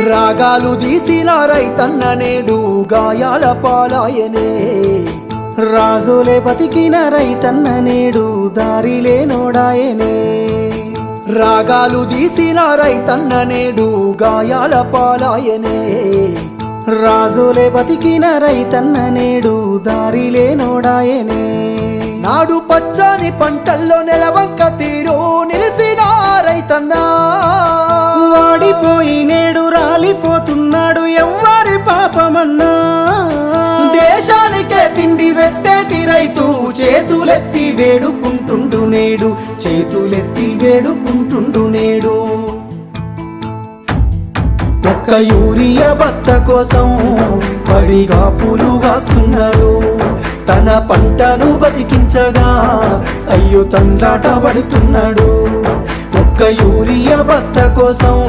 రాగాలు తీసిన రైతన్న నేడు గాయాల పాలాయనే, రాజులే బతికిన రైతన్న నేడు దారిలే నోడాయనే. రాగాలు తీసిన రైతన్న నేడు గాయాల పాలాయనే, రాజులే బతికిన రైతన్న నేడు దారిలే నోడాయనే. నాడు పచ్చని పంటల్లో నెలవంక తీరు నిలిసిన రైతన్న, వాడిపోయి నేడు రాలిపోతున్నాడు ఎవ్వరి పాపమన్నా. దేశానికే తిండి పెట్టేటి రైతు చేతులెత్తి వేడుకుంటుండు నేడు, చేతులెత్తి వేడుకుంటుండు నేడు. ఒక్క యూరియా బత్త కోసం పడిగా పూలు కాస్తున్నాడు, తన పంటను బతికించగా అయ్యో తండ్రాట పడుతున్నాడు. ఒక్క యూరియా బత్త కోసం